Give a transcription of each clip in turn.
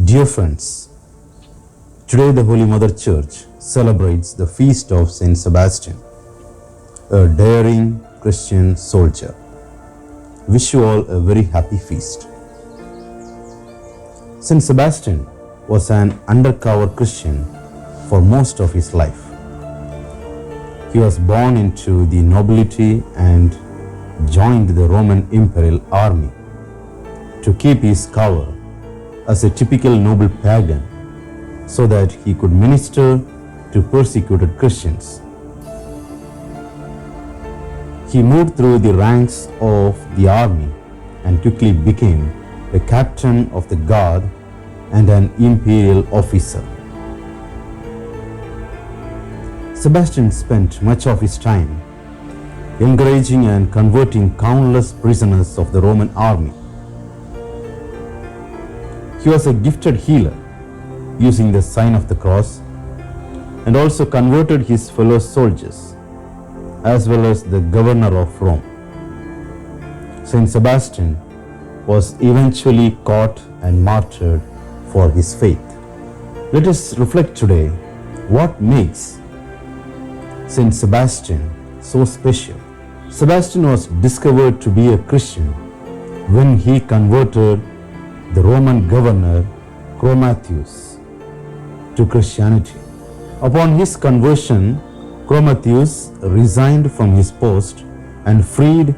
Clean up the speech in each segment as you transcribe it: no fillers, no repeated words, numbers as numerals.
Dear friends, today the Holy Mother Church celebrates the feast of Saint Sebastian, a daring Christian soldier. Wish you all a very happy feast. Saint Sebastian was an undercover Christian for most of his life. He was born into the nobility and joined the Roman imperial army to keep his cover as a typical noble pagan so that he could minister to persecuted Christians. He moved through the ranks of the army and quickly became a captain of the guard and an imperial officer. Sebastian spent much of his time encouraging and converting countless prisoners of the Roman army. He was a gifted healer, using the sign of the cross, and also converted his fellow soldiers, as well as the governor of Rome. Saint Sebastian was eventually caught and martyred for his faith. Let us reflect today what makes Saint Sebastian so special. Sebastian was discovered to be a Christian when he converted the Roman governor Chromathius to Christianity. Upon his conversion, Chromathius resigned from his post and freed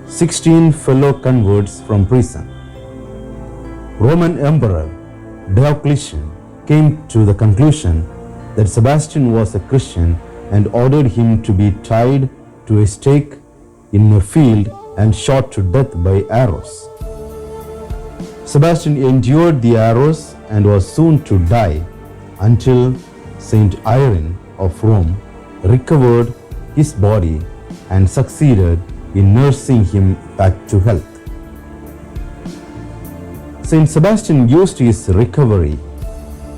16 fellow converts from prison. Roman Emperor Diocletian came to the conclusion that Sebastian was a Christian and ordered him to be tied to a stake in a field and shot to death by arrows. Sebastian endured the arrows and was soon to die until Saint Irene of Rome recovered his body and succeeded in nursing him back to health. Saint Sebastian used his recovery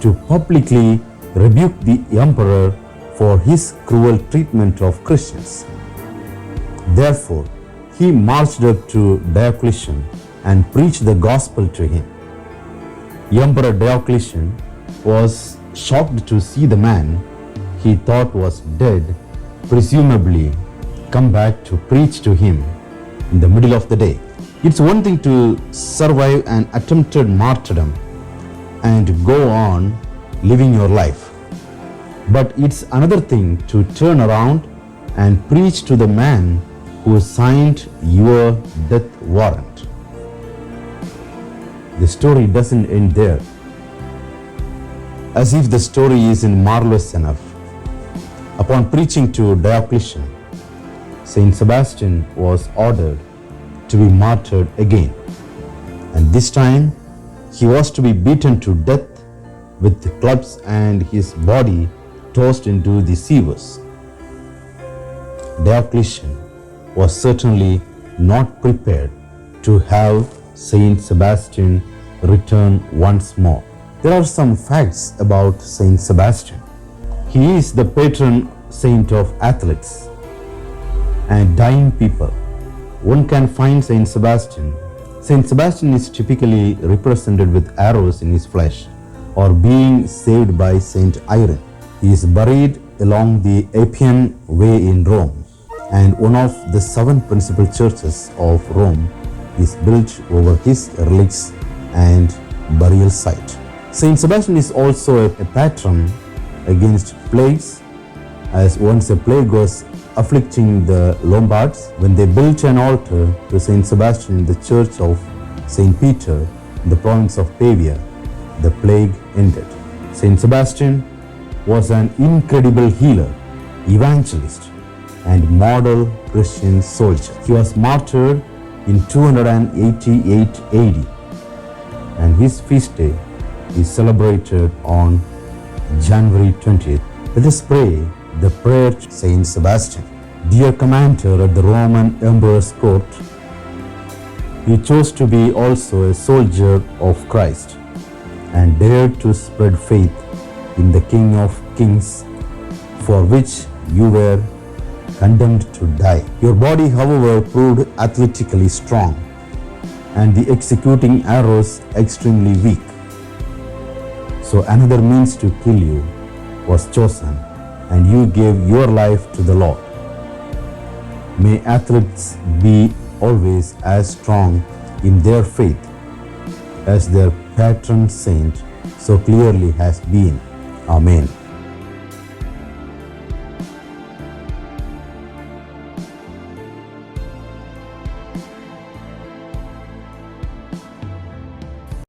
to publicly rebuke the emperor for his cruel treatment of Christians. Therefore, he marched up to Diocletian and preached the gospel to him. Emperor Diocletian was shocked to see the man he thought was dead, presumably come back to preach to him in the middle of the day. It's one thing to survive an attempted martyrdom and go on living your life, but it's another thing to turn around and preach to the man who signed your death warrant. The story doesn't end there. As if the story isn't marvelous enough, upon preaching to Diocletian, Saint Sebastian was ordered to be martyred again, and this time he was to be beaten to death with clubs and his body tossed into the sewers. Diocletian was certainly not prepared to have Saint Sebastian return once more. There are some facts about Saint Sebastian. He is the patron saint of athletes and dying people. One can find Saint Sebastian. Saint Sebastian is typically represented with arrows in his flesh or being saved by Saint Irene. He is buried along the Appian Way in Rome, and one of the 7 principal churches of Rome is built over his relics and burial site. Saint Sebastian is also a patron against plagues, as once a plague was afflicting the Lombards. When they built an altar to Saint Sebastian in the church of Saint Peter in the province of Pavia, the plague ended. Saint Sebastian was an incredible healer, evangelist, and model Christian soldier. He was martyred in 288 AD, and his feast day is celebrated on January 20th. Let us pray the prayer to Saint Sebastian. Dear commander at the Roman emperor's court, you chose to be also a soldier of Christ and dared to spread faith in the King of Kings, for which you were condemned to die. Your body, however, proved athletically strong and the executing arrows extremely weak. So another means to kill you was chosen, and you gave your life to the Lord. May athletes be always as strong in their faith as their patron saint so clearly has been. Amen.